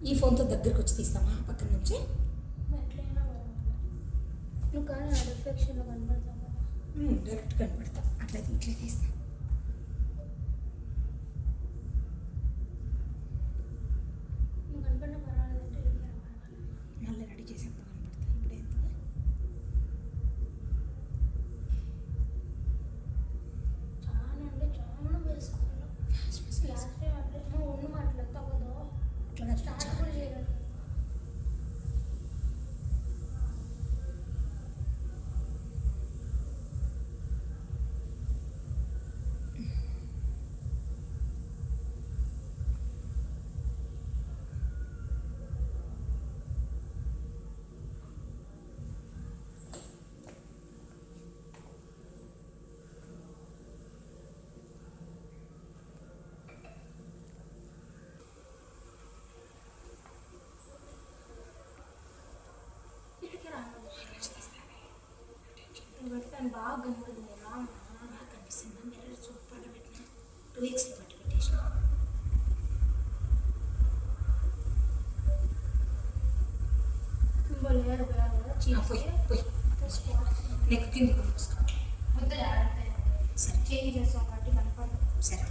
ఈ ఫోన్తో దగ్గరికి వచ్చి తీస్తామా పక్కన నుంచి? నువ్వు కానీ ఆ రిఫ్లెక్షన్లో కనపడతావు కదా. డైరెక్ట్ కనపడతా. అట్లయితే ఇట్లా తీస్తా. నువ్వు కనపడిన పర్వాలేదంటే మళ్ళీ రెడీ చేసేంత కనపడతా. ఇప్పుడు ఎంత చాలా అంటే చాలా వేసుకోవాలి. లాస్ట్ టైం అంటే నువ్వు ఉన్న మాటలు తగ్గదు. అట్లా స్టార్ట్ కూడా చేయలేదు. పెడతాను బాగా కనపడుతుంది. బాగా కనిపిస్తుందా? మిర్రర్ సూపర్గా పెట్టిన 2xలో పట్టి పెట్టేసిన. లేరు పోయాలి కదా. పోయి నెక్ కింద పోసుకో. ముద్ద జాగ్రత్త. సరే చేంజ్ చేస్తాం కాబట్టి కనపడదు. సరే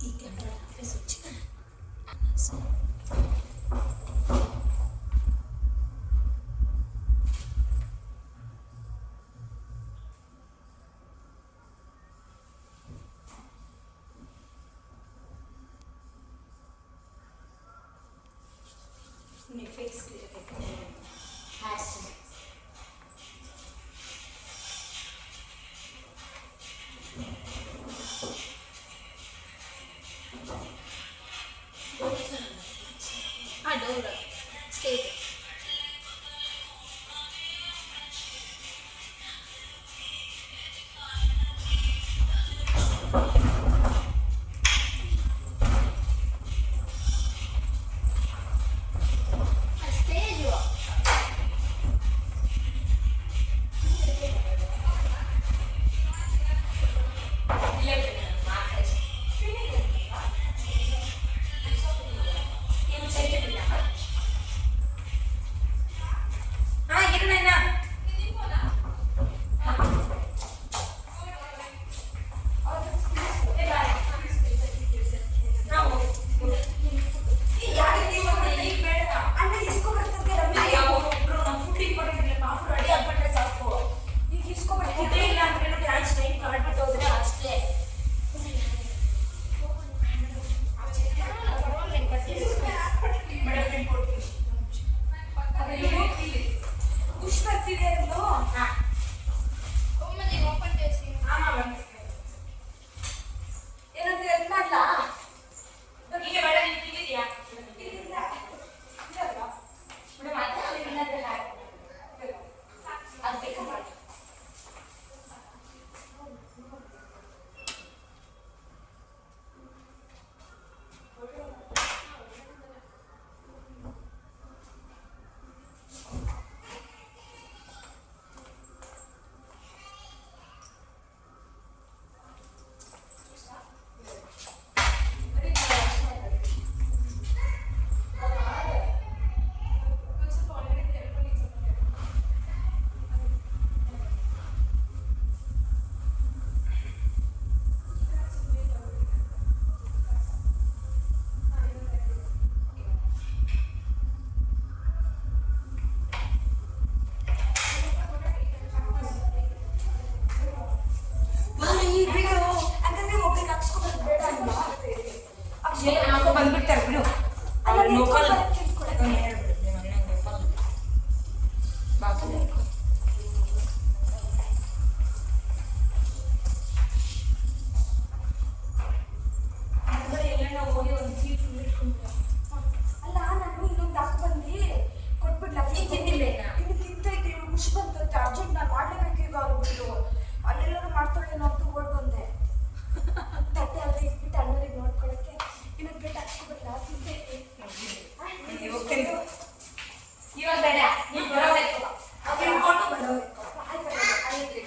ఈ కెమెరా ఫేస్ వచ్చి నీ ఫేస్ క్లియర్ అయిపోయింది. డోర్ స్టేజ్ ఓపెన్ చేసి ಇವಾಗ ಬೇಡ ನೀವು ಬರೋಬೇಕು ಅವ್ರು ಇಟ್ಕೊಂಡು ಬರೋಬೇಕು ಆಯ್ತು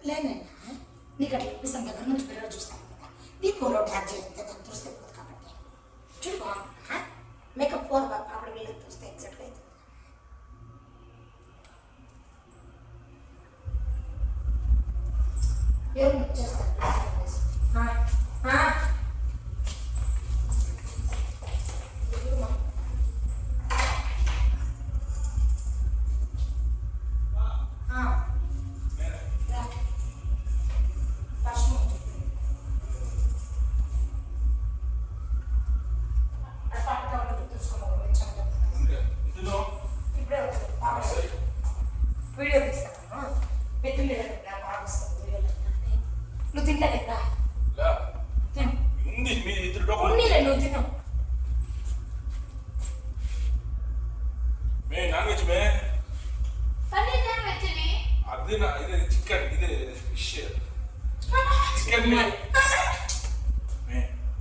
లేనన్నా నీకు అట్లా అనిపిస్తాను దగ్గర నుంచి పిల్లలు చూస్తాను కదా నీ పూలో ట్యాగ్ చేయండి దాన్ని చూస్తే పోదు కాబట్టి చూడు బాగుంది మేకప్ పోదు బాబు అప్పుడు వీళ్ళకి చూస్తే ఎగ్జాక్ట్గా అవుతుంది ఎవరు చేస్తాను వీడియో తీస్తాను పెద్దలు బాగా వస్తుంది వీడియోలో నువ్వు తింటానేరా ఉన్నీలే నువ్వు తిను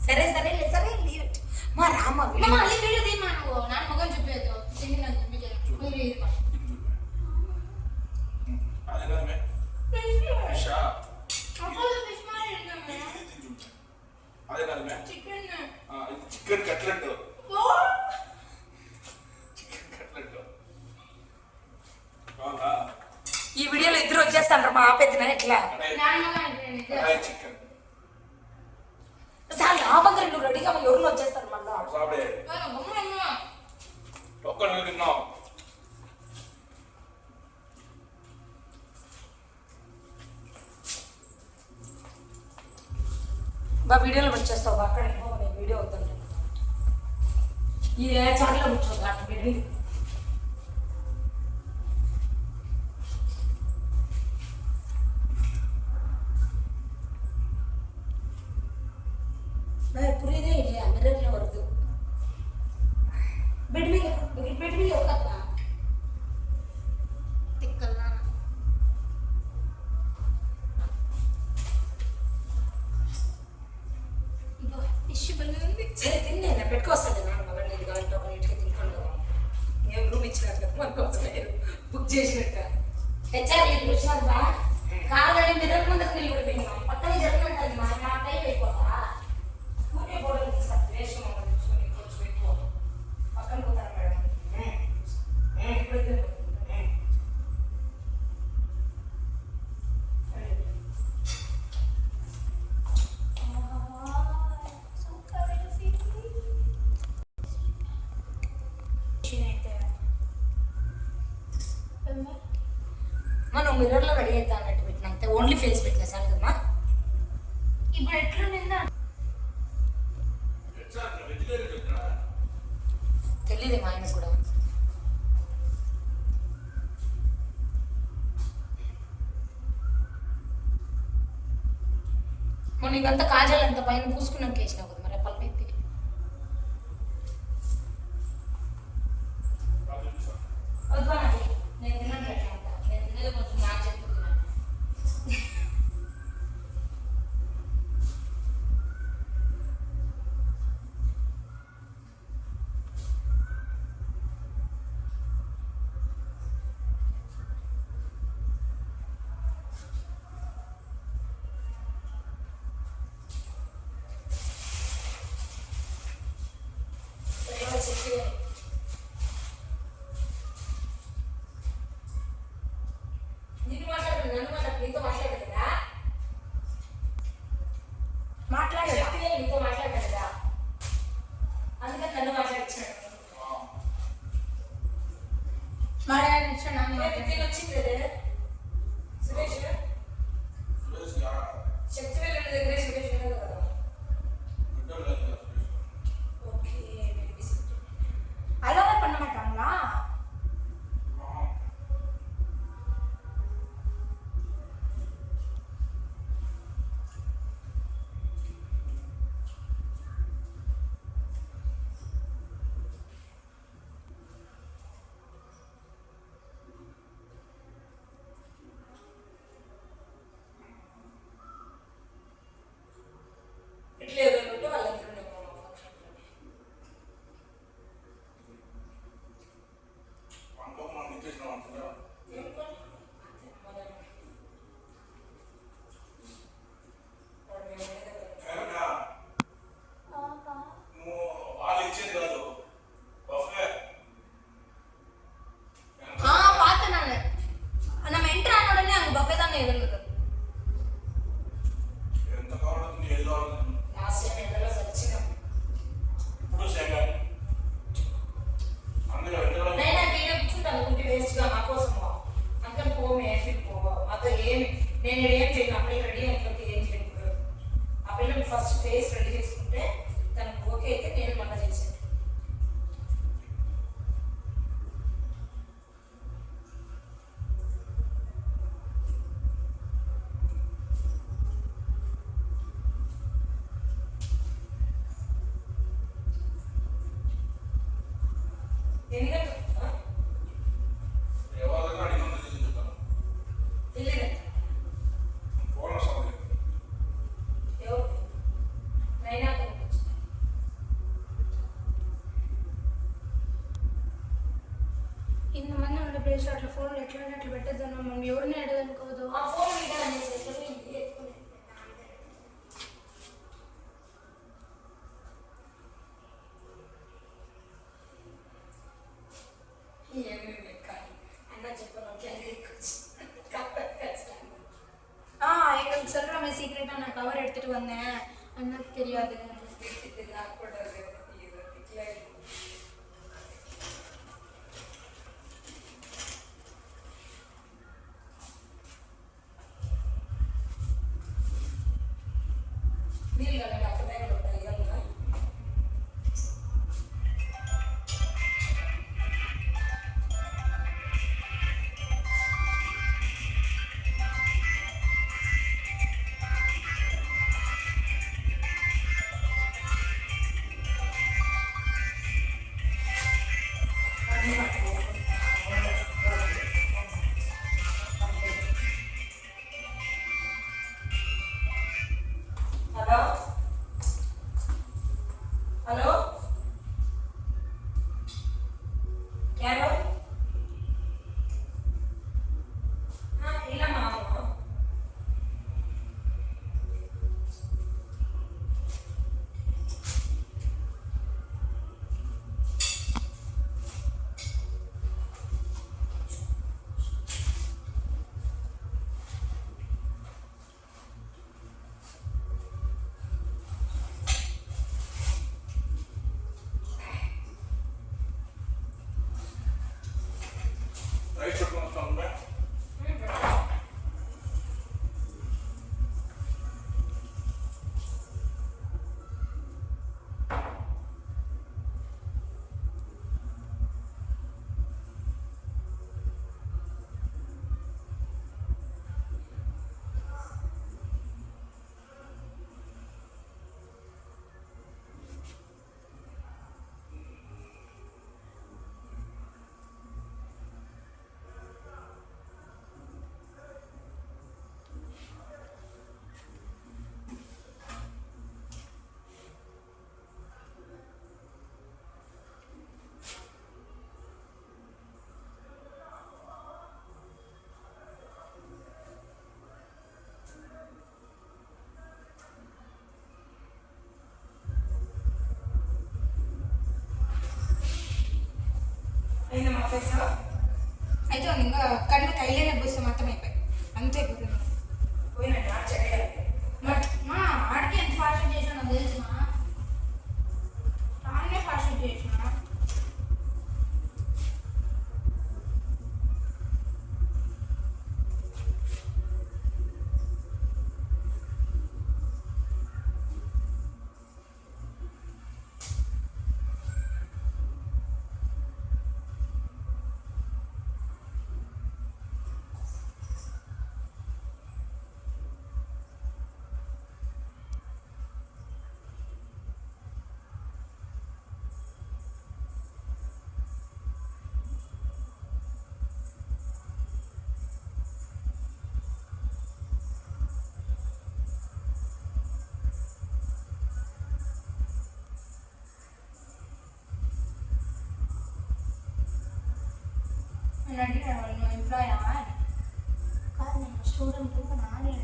సరే సరే సరే మా రామ వీడియో తీమా నువ్వు నా మొగం చూపేది తిండి నాకు చూపించాను చికెన్ కట్లెట్ ఈ వీడియోలో ఇద్దరు వచ్చేస్తాను మా పెద్దన ఎట్లా చికెన్ సార్ నా బంగారు నువ్వు రెడీగా ఎవరు వచ్చేస్తారు మళ్ళీ ఒక్కడు తిన్నావు బా వీడియోలో వచ్చేస్తావు అక్కడ వీడియో వద్దండి ఈ చాట్లో కూర్చోదు అట్లా పెట్టి புரியுதே இல்லையா மிரர்ல வருது பெட் மீது உட்காருப்பா తిక్కల్లా ఇదో ఇష్యూ బలి ఉంది సరే తిన్నే నా పెట్టుకొస్తాను నాన్న మళ్ళీ ఇది కావాలంటే ఒక నీటికి తినుకోండి ఏం రూమ్ ఇచ్చినట్టు మన కోసం బుక్ చేసినట్ట హెచ్ఆర్ ఇది వచ్చినారు బా కావాలని మిర్రర్ ముందుకు నిలబడిపోయినాం పక్కనే జరగమంటుంది మా టైం అయిపోతా ఊరికే ఫోటోలు తీస్తాను వేషం చూసుకొని కొంచెం ఎక్కువ పక్కన పోతాను మేడం ఇప్పుడు అయిపోయిందా? మనం మిర్రర్లో రెడీ అవుతా అన్నట్టు పెట్టిన అంతే, ఓన్లీ ఫేస్ పెట్టిన చాలు కదమ్మా. ఇప్పుడు ఎట్లుండిందా? తెలియదు మా ఆయన కూడా. మొన్న ఇవంతా కాజల్ అంత పైన పూసుకున్నాక వేసినావు కదా మరి రెప్పల మీద. వద్దు నాకు, నేను తిన్నాను అట్లా అంతా. నేను తినేది కొంచెం నాకు చెప్తున్నాను. నీకు మాట్లాడుతుంది, నన్ను మాట్లాడు, నీతో మాట్లాడదా? మాట్లాడదా? నీతో మాట్లాడదా? అందుకని నన్ను మాట్లాడించాడు. మా డాడీ ఇచ్చాడు నాకు నేను మాట్లాడి. వచ్చింది కదా సురేష్, శక్తి వెళ్ళిన దగ్గర సురేష్ ఉన్నాడు కదా. ఓకే, అలాగే பண்ண மாட்டாங்களா? ఇట్లా ఎవరైనా వాళ్ళ దగ్గర ఉన్నాము ఫంక్షన్లో. பார்த்தேன் நானு. நம்ம என்டர் ஆன உடனே அங்க பஃபே தானே இருந்தது. లాస్ట్ టైం ఎండలో వచ్చినాం. నైనా వీడియో కూర్చుంటాను అనుకుంటే వేస్ట్గా మా కోసము. అందుకని పోమే పో మాతో ఏమి, నేను ఏం చేయను. అప్పుడే రెడీ అయినట్లయితే ఏం చేయను. ఆ పిల్లలు ఫస్ట్ ఫేస్ రెడీ చేసుకుంటే తనకు ఓకే అయితే నేను మళ్ళీ చేసాను. ఎన్ని గంటలు తెలియదు ఎవరు నైనా ఇంతమంది ఉండే ప్లేస్లో అట్లా ఫోన్లు ఎట్లా అట్లా పెట్టేద్దాం, మనం ఎవరిని అడగనుకోదు. ఆ ఫోన్ మీద అనేసి ఎత్తుకుని ఏమేమి ఎక్కాలి అన్న చెప్పను. எங்களுக்கு சொல்கிறோமே சீக்கிரட்டாக நான் கவர் எடுத்துகிட்டு வந்தேன், அண்ணாக்கு தெரியாது. నీళ్ళు కదా డాక్టర్ దగ్గర ఉంటాయి కదా. ఫేస్ అయితే ఇంకా కళ్ళు కైలేనే బుస్సు మొత్తం అయిపోయి అంతే అయిపోతుంది పోయినట్టు చెయ్యాలి. మా ఆడికి ఎంత ఫాస్ట్ చేసినా నాకు తెలుసు మా చాలానే ఫాస్ట్ చేసిన నేను అడిగిన నువ్వు ఎంప్లాయా కాదు నేను స్టూడెంట్ నాని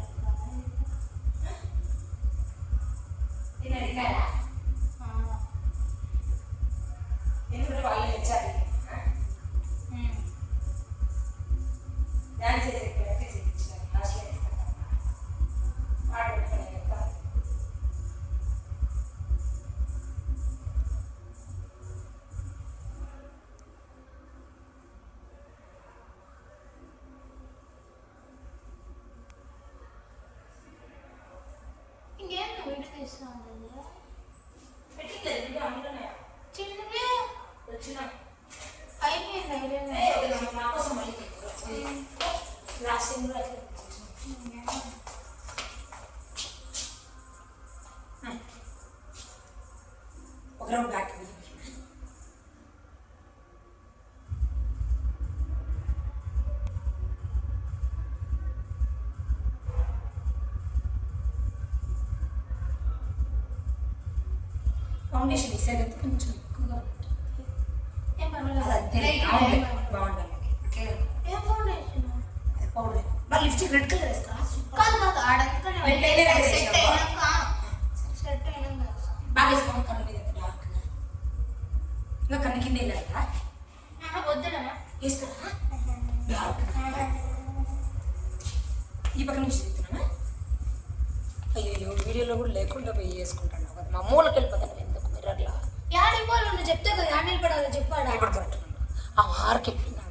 నేను అడిగారా ఎందుకంటే వాళ్ళు ఇచ్చారు డాన్స్ చేసే ప్రాక్టీస్ ఇచ్చారు లాస్ట్లో వేస్తాను పాట పెట్టుకుని వెళ్తాను. ఇంకేం నువ్వు వీడియో తీస్తున్నావు పెట్టింది వీడియో అందులోనే చిన్నవే వచ్చిన అయిపోయింది నా కోసం మళ్ళీ లాస్ట్ టైం కూడా అట్లా ఒక రౌండ్ బ్యాక్ ఫౌండేషన్ ఈ సైడ్ అయితే కొంచెం ఎక్కువగా ఉంటుంది. ఏం పర్వాలేదు బాగుంటుంది అట్లే ఏం ఫౌండేషన్ పౌడర్ మరి లిప్స్టిక్ రెడ్ కలర్ వేస్తా కాదు కాదు ఆడంతా Wait, wait, wait, wait, set wait. అయినాక సెట్ అయినాక బాగా వేసుకోవాలి కన్ను మీద డార్క్గా ఇంకా కన్ను కింద వెళ్ళారా వద్దులనా వేస్తారా డార్క్ ఈ పక్క నుంచి చెప్తున్నానా అయ్యో వీడియోలో కూడా లేకుండా పోయి వేసుకుంటాను కదా మా మూలకి వెళ్ళిపోతాను ఎందుకు మిర్రర్లా యాడ్ ఇవ్వాలి నువ్వు చెప్తే కదా యాడ్ నిలబడాలో చెప్పాడా ఇప్పుడు కరెక్ట్ ఆ హార్కి ఎక్కిందా